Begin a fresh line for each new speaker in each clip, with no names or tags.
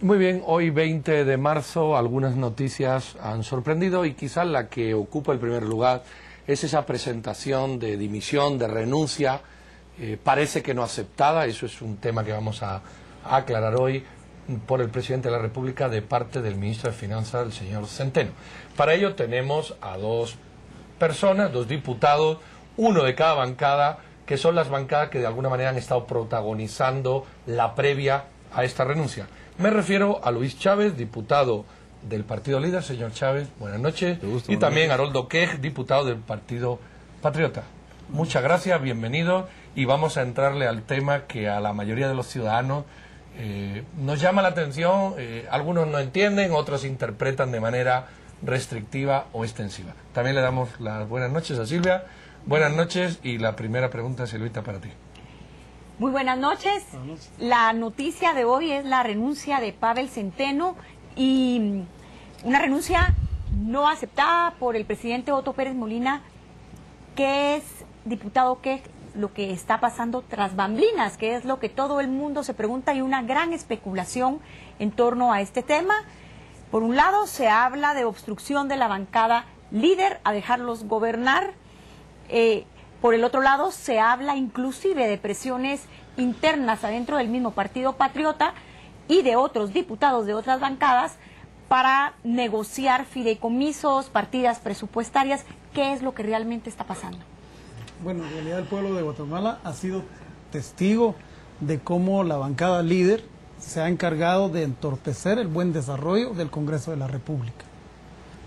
Muy bien, hoy 20 de marzo algunas noticias han sorprendido y quizás la que ocupa el primer lugar es esa presentación de dimisión, de renuncia, parece que no aceptada, eso es un tema que vamos a aclarar hoy por el presidente de la República de parte del ministro de Finanzas, el señor Centeno. Para ello tenemos a dos personas, dos diputados, uno de cada bancada, que son las bancadas que de alguna manera han estado protagonizando la previa a esta renuncia. Me refiero a Luis Chávez, diputado del Partido Líder. Señor Chávez, buenas noches. Y también Haroldo Quej, diputado del Partido Patriota. Muchas gracias, bienvenido. Y vamos a entrarle al tema que a la mayoría de los ciudadanos nos llama la atención. Algunos no entienden, otros interpretan de manera restrictiva o extensiva. También le damos las buenas noches a Silvia. Buenas noches y la primera pregunta, Silvita, para ti.
Muy buenas noches. La noticia de hoy es la renuncia de Pavel Centeno y una renuncia no aceptada por el presidente Otto Pérez Molina. ¿Qué es, diputado, qué es lo que está pasando tras bambalinas? ¿Qué es lo que todo el mundo se pregunta? Hay una gran especulación en torno a este tema. Por un lado, se habla de obstrucción de la bancada Líder a dejarlos gobernar. Por el otro lado, se habla inclusive de presiones internas adentro del mismo Partido Patriota y de otros diputados de otras bancadas para negociar fideicomisos, partidas presupuestarias. ¿Qué es lo que realmente está pasando?
Bueno, en realidad el pueblo de Guatemala ha sido testigo de cómo la bancada Líder se ha encargado de entorpecer el buen desarrollo del Congreso de la República.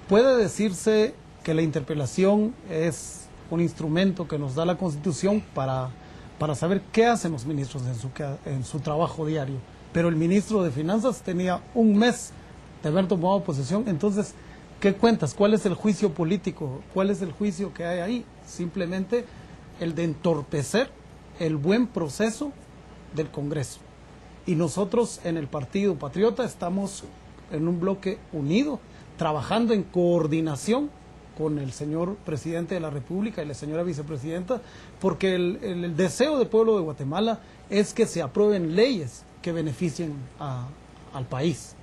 Puede decirse que la interpelación es un instrumento que nos da la Constitución para saber qué hacen los ministros en su trabajo diario. Pero el ministro de Finanzas tenía un mes de haber tomado posesión. Entonces, ¿qué cuentas? ¿Cuál es el juicio político? ¿Cuál es el juicio que hay ahí? Simplemente el de entorpecer el buen proceso del Congreso. Y nosotros en el Partido Patriota estamos en un bloque unido, trabajando en coordinación con el señor presidente de la República y la señora vicepresidenta, porque el deseo del pueblo de Guatemala es que se aprueben leyes que beneficien al país.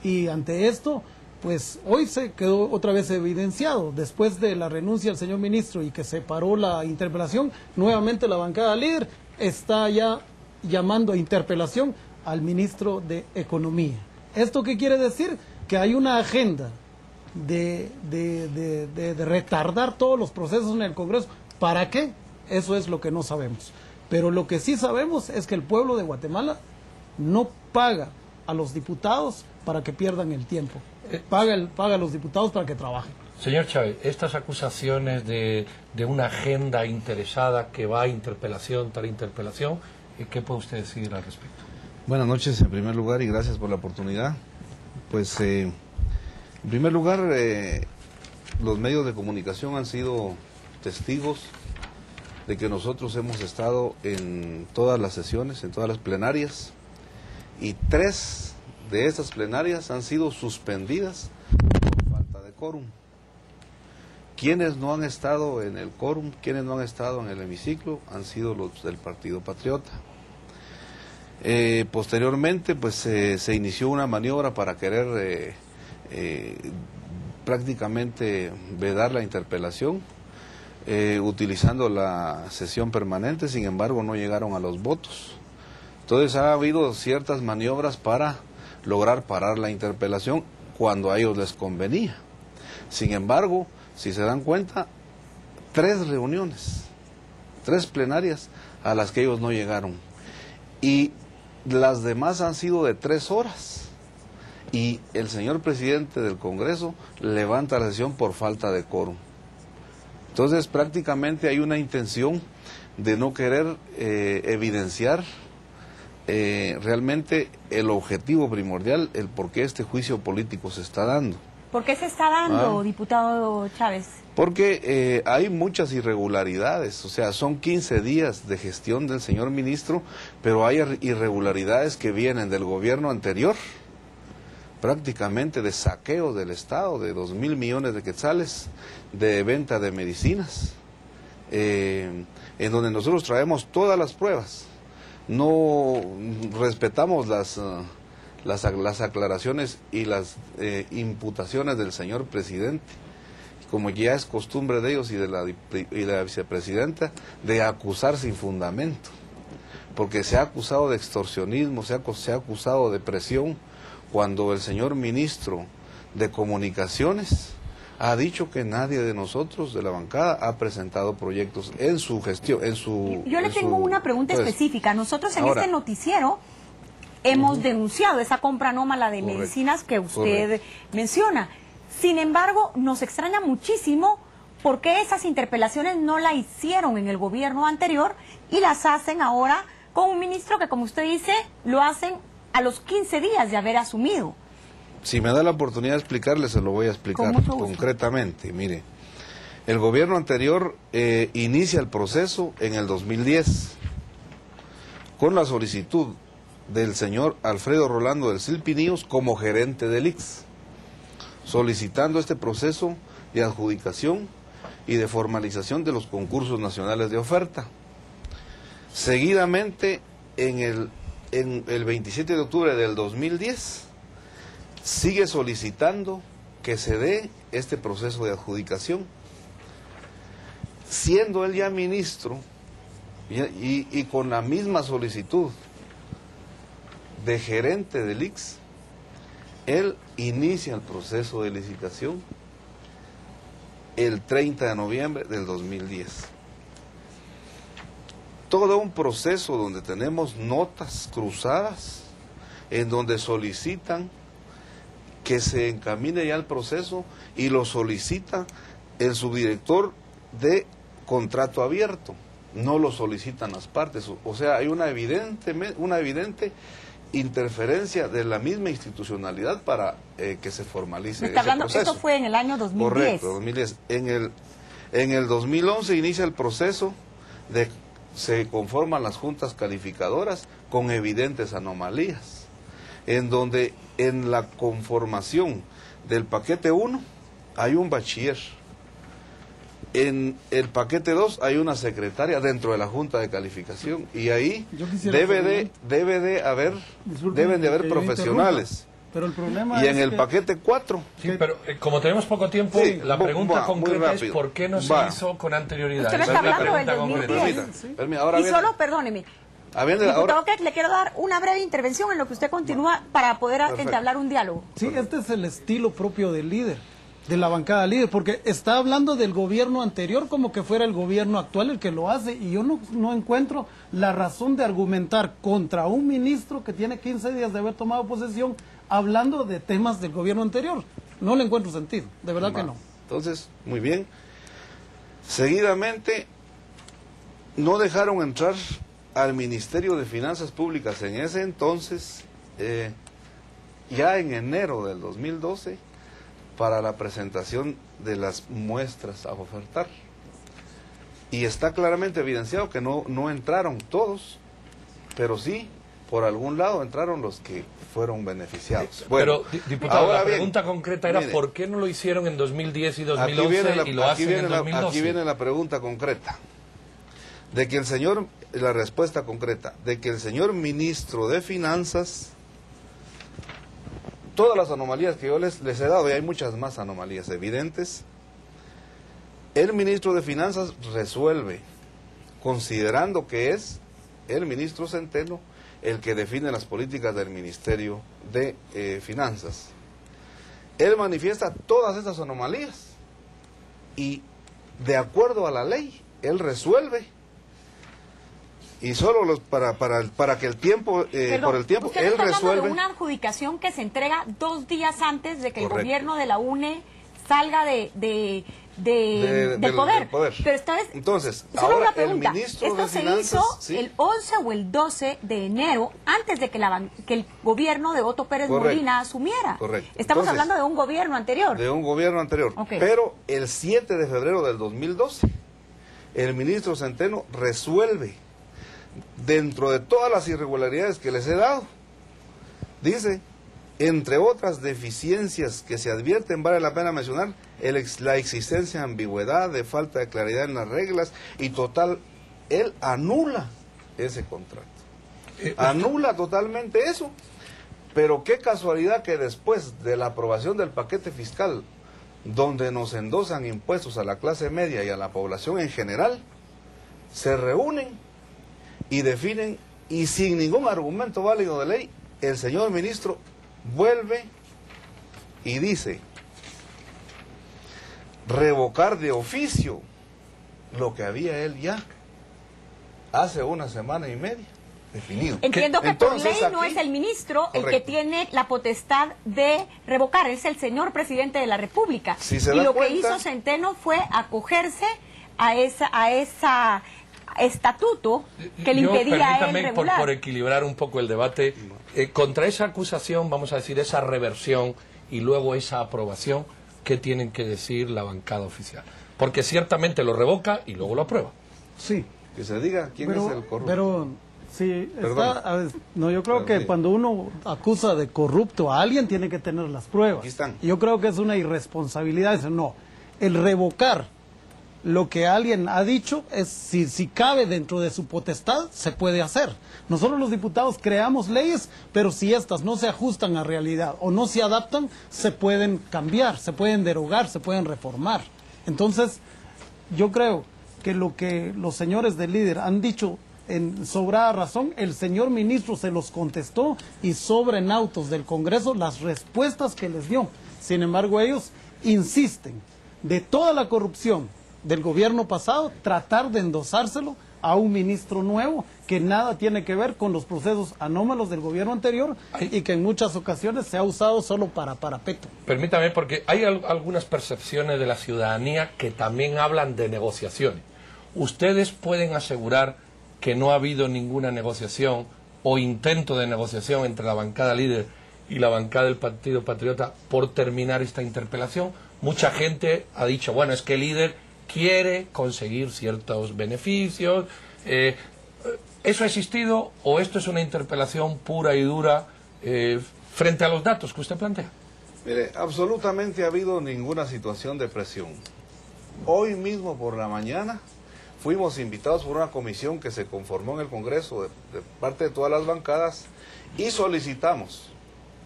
Y ante esto, pues hoy se quedó otra vez evidenciado, después de la renuncia del señor ministro y que se paró la interpelación, nuevamente la bancada Líder está ya llamando a interpelación al ministro de Economía. ¿Esto qué quiere decir? Que hay una agenda de retardar todos los procesos en el Congreso. ¿Para qué? Eso es lo que no sabemos. Pero lo que sí sabemos es que el pueblo de Guatemala no paga a los diputados para que pierdan el tiempo. Paga a los diputados para que trabajen.
Señor Chávez, estas acusaciones de una agenda interesada que va a interpelación tras interpelación, ¿qué puede usted decir al respecto?
Buenas noches en primer lugar y gracias por la oportunidad. Pues en primer lugar, los medios de comunicación han sido testigos de que nosotros hemos estado en todas las sesiones, en todas las plenarias, y 3 de esas plenarias han sido suspendidas por falta de quórum. Quienes no han estado en el quórum, quienes no han estado en el hemiciclo, han sido los del Partido Patriota. Posteriormente, pues se inició una maniobra para querer prácticamente vedar la interpelación, utilizando la sesión permanente. Sin embargo, no llegaron a los votos. Entonces ha habido ciertas maniobras para lograr parar la interpelación cuando a ellos les convenía. Sin embargo, si se dan cuenta, 3 reuniones, 3 plenarias a las que ellos no llegaron, y las demás han sido de 3 horas. Y el señor presidente del Congreso levanta la sesión por falta de quórum. Entonces prácticamente hay una intención de no querer evidenciar realmente el objetivo primordial, el por qué este juicio político se está dando.
¿Por qué se está dando, diputado Chávez?
Porque hay muchas irregularidades, o sea, son 15 días de gestión del señor ministro, pero hay irregularidades que vienen del gobierno anterior, prácticamente de saqueo del Estado, de 2.000 millones de quetzales, de venta de medicinas, en donde nosotros traemos todas las pruebas. No respetamos las aclaraciones y las imputaciones del señor presidente, como ya es costumbre de ellos y de la vicepresidenta, de acusar sin fundamento, porque se ha acusado de extorsionismo, se ha acusado de presión, cuando el señor ministro de Comunicaciones ha dicho que nadie de nosotros, de la bancada, ha presentado proyectos en su gestión,
Yo le tengo una pregunta específica. Nosotros en este noticiero hemos denunciado esa compra anómala de medicinas que usted menciona. Sin embargo, nos extraña muchísimo por qué esas interpelaciones no la hicieron en el gobierno anterior y las hacen ahora con un ministro que, como usted dice, lo hacen a los 15 días de haber asumido.
Si me da la oportunidad de explicarle, se lo voy a explicar concretamente. Mire, el gobierno anterior inicia el proceso en el 2010 con la solicitud del señor Alfredo Rolando del Silpiníos como gerente del ICS, solicitando este proceso de adjudicación y de formalización de los concursos nacionales de oferta. Seguidamente, en el 27 de octubre del 2010, sigue solicitando que se dé este proceso de adjudicación, siendo él ya ministro y con la misma solicitud de gerente del ICS, él inicia el proceso de licitación el 30 de noviembre del 2010. Todo un proceso donde tenemos notas cruzadas, en donde solicitan que se encamine ya el proceso y lo solicita el subdirector de contrato abierto, no lo solicitan las partes. O sea, hay una evidente interferencia de la misma institucionalidad para que se formalice ese proceso.
Esto fue en el año 2010.
Correcto, 2010. En el 2011 inicia el proceso se conforman las juntas calificadoras con evidentes anomalías, en donde en la conformación del paquete 1 hay un bachiller, en el paquete 2 hay una secretaria dentro de la junta de calificación, y ahí deben de haber profesionales.
Pero el problema
y en el paquete 4.
Sí, pero como tenemos poco tiempo, la pregunta concreta es ¿por qué no se hizo con anterioridad?
Usted me está hablando del 2010.
Ahora
y solo, perdóneme, diputado, que le quiero dar una breve intervención en lo que usted continúa para poder entablar un diálogo.
Sí, este es el estilo propio del líder, de la bancada líder, porque está hablando del gobierno anterior como que fuera el gobierno actual el que lo hace, y yo no encuentro la razón de argumentar contra un ministro que tiene 15 días de haber tomado posesión hablando de temas del gobierno anterior. No le encuentro sentido, de verdad que no.
Entonces, muy bien. Seguidamente, no dejaron entrar al Ministerio de Finanzas Públicas en ese entonces, ya en enero del 2012, para la presentación de las muestras a ofertar. Y está claramente evidenciado que no entraron todos, pero sí, por algún lado entraron los que fueron beneficiados. Bueno,
pero, diputado, la pregunta concreta era, mire, ¿por qué no lo hicieron en 2010 y 2011 y lo hacen en 2012?
Aquí viene la pregunta concreta. La respuesta concreta, de que el señor ministro de Finanzas, todas las anomalías que yo les he dado, y hay muchas más anomalías evidentes, el ministro de Finanzas resuelve, considerando que es el ministro Centeno el que define las políticas del Ministerio de Finanzas. Él manifiesta todas estas anomalías y, de acuerdo a la ley, él resuelve. Y solo para que el tiempo, por el tiempo, él resuelve.
De una adjudicación que se entrega 2 días antes de que el gobierno de la UNE salga del poder. Pero esta vez,
entonces,
solo
ahora
una pregunta,
el ministro
¿esto
de
se
Finanzas,
hizo el 11 o el 12 de enero antes de que el gobierno de Otto Pérez Molina asumiera?
Correcto.
Estamos hablando de un gobierno anterior.
De un gobierno anterior.
Okay.
Pero el 7 de febrero del 2012, el ministro Centeno resuelve, dentro de todas las irregularidades que les he dado, dice, entre otras deficiencias que se advierten, vale la pena mencionar, la existencia de ambigüedad, de falta de claridad en las reglas, y total, él anula ese contrato. Anula totalmente eso. Pero qué casualidad que después de la aprobación del paquete fiscal, donde nos endosan impuestos a la clase media y a la población en general, se reúnen y definen, y sin ningún argumento válido de ley, el señor ministro vuelve y dice revocar de oficio lo que había él ya hace una semana y media definido.
Entiendo que
entonces,
por ley
aquí,
no es el ministro
correcto,
el que tiene la potestad de revocar, es el señor presidente de la República.
Si se
y
da
lo
cuenta,
que hizo Centeno fue acogerse a esa estatuto que le impedía a él regular.
Por equilibrar un poco el debate, contra esa acusación, vamos a decir, esa reversión y luego esa aprobación, ¿qué tienen que decir la bancada oficial? Porque ciertamente lo revoca y luego lo aprueba.
Sí.
que se diga quién es el corrupto.
Pero sí, no, yo creo que cuando uno acusa de corrupto a alguien tiene que tener las pruebas.
Aquí están.
Yo creo que es una irresponsabilidad eso. No, el revocar lo que alguien ha dicho es si cabe dentro de su potestad, se puede hacer. Nosotros los diputados creamos leyes, pero si estas no se ajustan a realidad o no se adaptan, se pueden cambiar, se pueden derogar, se pueden reformar. Entonces, yo creo que lo que los señores del líder han dicho en sobrada razón, el señor ministro se los contestó y sobre en autos del Congreso las respuestas que les dio. Sin embargo, ellos insisten de toda la corrupción del gobierno pasado, tratar de endosárselo a un ministro nuevo que nada tiene que ver con los procesos anómalos del gobierno anterior y que en muchas ocasiones se ha usado solo para parapeto.
Permítame, porque hay algunas percepciones de la ciudadanía que también hablan de negociaciones. ¿Ustedes pueden asegurar que no ha habido ninguna negociación o intento de negociación entre la bancada líder y la bancada del Partido Patriota por terminar esta interpelación? Mucha gente ha dicho, bueno, es que el líder quiere conseguir ciertos beneficios. ¿Eso ha existido o esto es una interpelación pura y dura frente a los datos que usted plantea?
Mire, absolutamente ha habido ninguna situación de presión. Hoy mismo por la mañana fuimos invitados por una comisión que se conformó en el Congreso de parte de todas las bancadas y solicitamos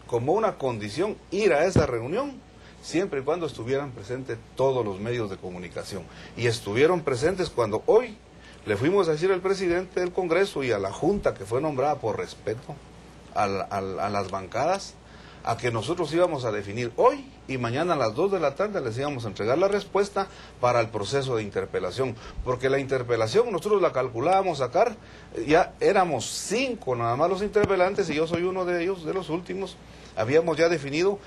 como una condición ir a esa reunión siempre y cuando estuvieran presentes todos los medios de comunicación. Y estuvieron presentes cuando hoy le fuimos a decir al presidente del Congreso y a la Junta que fue nombrada por respeto a las bancadas, a que nosotros íbamos a definir hoy y mañana a las 2 de la tarde les íbamos a entregar la respuesta para el proceso de interpelación. Porque la interpelación nosotros la calculábamos sacar, ya éramos 5 nada más los interpelantes y yo soy uno de ellos, de los últimos. Habíamos ya definido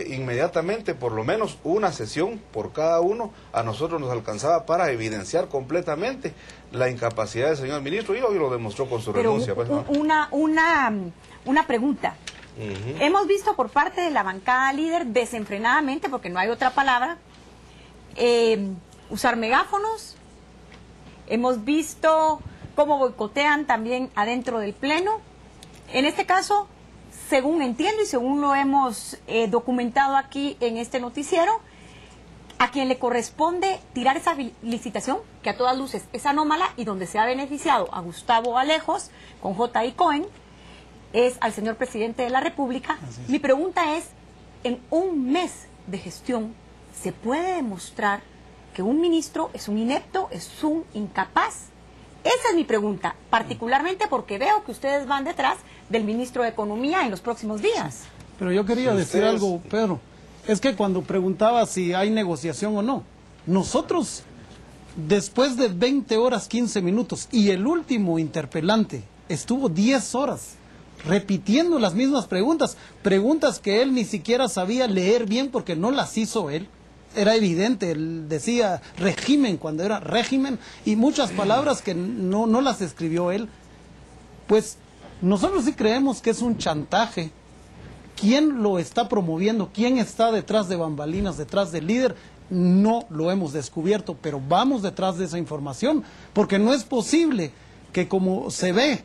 inmediatamente por lo menos una sesión por cada uno, a nosotros nos alcanzaba para evidenciar completamente la incapacidad del señor ministro y hoy lo demostró con su renuncia.
Una pregunta. Hemos visto por parte de la bancada líder desenfrenadamente, porque no hay otra palabra, usar megáfonos. Hemos visto cómo boicotean también adentro del Pleno. En este caso, según entiendo y según lo hemos documentado aquí en este noticiero, a quien le corresponde tirar esa licitación, que a todas luces es anómala y donde se ha beneficiado a Gustavo Alejos con J.I. Cohen, es al señor presidente de la República. Mi pregunta es, en un mes de gestión, ¿se puede demostrar que un ministro es un inepto, es un incapaz? Esa es mi pregunta, particularmente porque veo que ustedes van detrás del ministro de Economía en los próximos días.
Pero yo quería decir algo, Pedro. Es que cuando preguntaba si hay negociación o no, nosotros, después de 20 horas, 15 minutos, y el último interpelante estuvo 10 horas repitiendo las mismas preguntas, preguntas que él ni siquiera sabía leer bien porque no las hizo él. Era evidente, él decía régimen cuando era régimen y muchas palabras que no las escribió él. Pues nosotros sí creemos que es un chantaje. ¿Quién lo está promoviendo? ¿Quién está detrás de bambalinas, detrás del líder? No lo hemos descubierto, pero vamos detrás de esa información, porque no es posible que como se ve,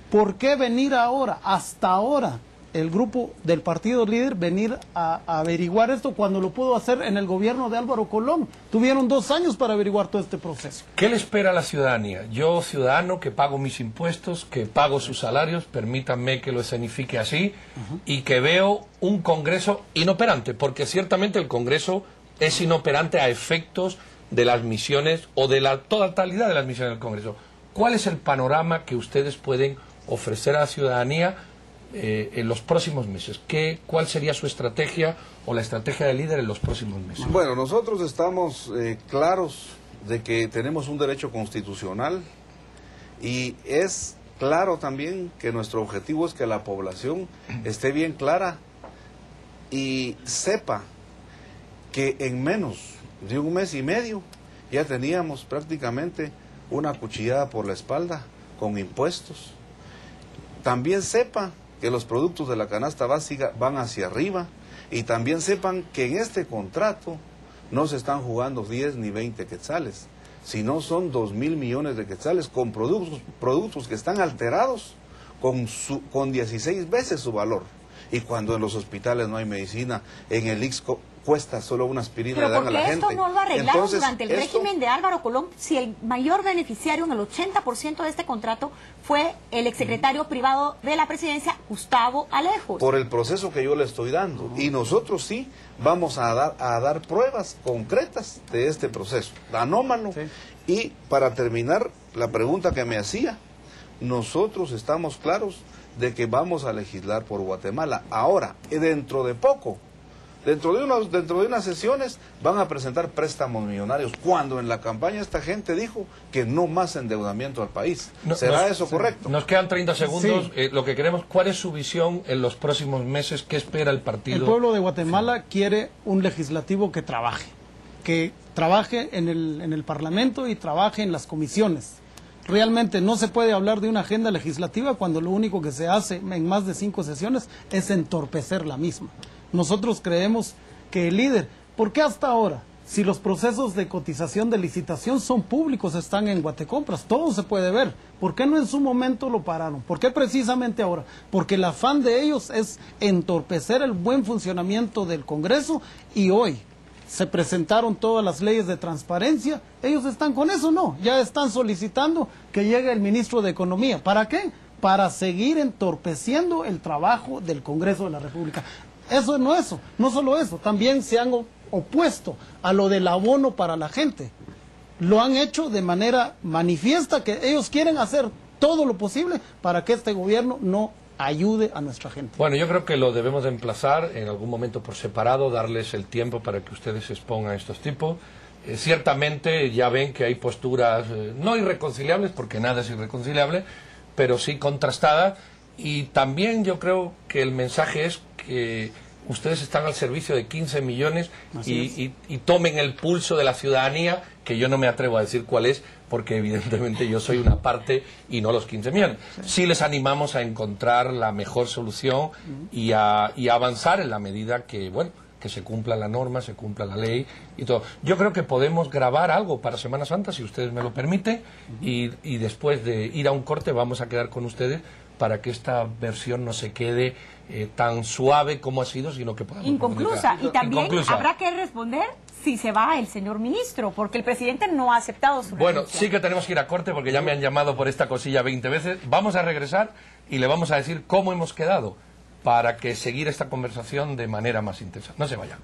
¿por qué venir ahora, hasta ahora, el grupo del partido líder venir a averiguar esto cuando lo pudo hacer en el gobierno de Álvaro Colón? Tuvieron 2 años para averiguar todo este proceso.
¿Qué le espera a la ciudadanía? Yo, ciudadano, que pago mis impuestos, que pago sus salarios, permítanme que lo escenifique así, y que veo un Congreso inoperante, porque ciertamente el Congreso es inoperante a efectos de las misiones o de la totalidad de las misiones del Congreso. ¿Cuál es el panorama que ustedes pueden ofrecer a la ciudadanía en los próximos meses? ¿Cuál sería su estrategia o la estrategia del líder en los próximos meses?
Bueno, nosotros estamos claros de que tenemos un derecho constitucional y es claro también que nuestro objetivo es que la población esté bien clara y sepa que en menos de 1 mes y medio ya teníamos prácticamente una cuchillada por la espalda con impuestos. También sepa que los productos de la canasta básica van hacia arriba y también sepan que en este contrato no se están jugando 10 ni 20 quetzales, sino son 2.000 millones de quetzales con productos que están alterados con 16 veces su valor. Y cuando en los hospitales no hay medicina, en el ICS cuesta solo una aspirina, le dan a la gente.
¿Pero por qué esto no lo arreglaron durante el régimen de Álvaro Colón si el mayor beneficiario en el 80% de este contrato fue el exsecretario privado de la presidencia, Gustavo Alejos?
Por el proceso que yo le estoy dando. Y nosotros sí vamos a dar pruebas concretas de este proceso anómalo. Sí. Y para terminar la pregunta que me hacía, nosotros estamos claros de que vamos a legislar por Guatemala. Ahora, dentro de poco, dentro de unas sesiones van a presentar préstamos millonarios, cuando en la campaña esta gente dijo que no más endeudamiento al país. ¿Será eso correcto?
Nos quedan 30 segundos. Sí. Lo que queremos, ¿cuál es su visión en los próximos meses? ¿Qué espera el partido?
El pueblo de Guatemala quiere un legislativo que trabaje en el Parlamento y trabaje en las comisiones. Realmente no se puede hablar de una agenda legislativa cuando lo único que se hace en más de 5 sesiones es entorpecer la misma. Nosotros creemos que el líder, ¿por qué hasta ahora? Si los procesos de cotización de licitación son públicos, están en Guatecompras, todo se puede ver. ¿Por qué no en su momento lo pararon? ¿Por qué precisamente ahora? Porque el afán de ellos es entorpecer el buen funcionamiento del Congreso y hoy se presentaron todas las leyes de transparencia, ellos están con eso, no, ya están solicitando que llegue el ministro de Economía. ¿Para qué? Para seguir entorpeciendo el trabajo del Congreso de la República. Eso, no solo eso, también se han opuesto a lo del abono para la gente. Lo han hecho de manera manifiesta, que ellos quieren hacer todo lo posible para que este gobierno no ayude a nuestra gente.
Bueno, yo creo que lo debemos de emplazar en algún momento por separado, darles el tiempo para que ustedes se expongan a estos tipos. Ciertamente ya ven que hay posturas no irreconciliables, porque nada es irreconciliable, pero sí contrastadas, y también yo creo que el mensaje es que ustedes están al servicio de 15 millones y tomen el pulso de la ciudadanía, que yo no me atrevo a decir cuál es, porque evidentemente yo soy una parte y no los 15 millones. Sí les animamos a encontrar la mejor solución y a avanzar en la medida que, bueno, que se cumpla la norma, se cumpla la ley y todo. Yo creo que podemos grabar algo para Semana Santa, si ustedes me lo permiten, y después de ir a un corte vamos a quedar con ustedes para que esta versión no se quede tan suave como ha sido, sino que podamos
inconclusa. Y también habrá que responder si se va el señor ministro, porque el presidente no ha aceptado su
Bueno,
renuncia.
sí que tenemos que ir a corte porque ya me han llamado por esta cosilla 20 veces. Vamos a regresar y le vamos a decir cómo hemos quedado para que seguir esta conversación de manera más intensa. No se vaya.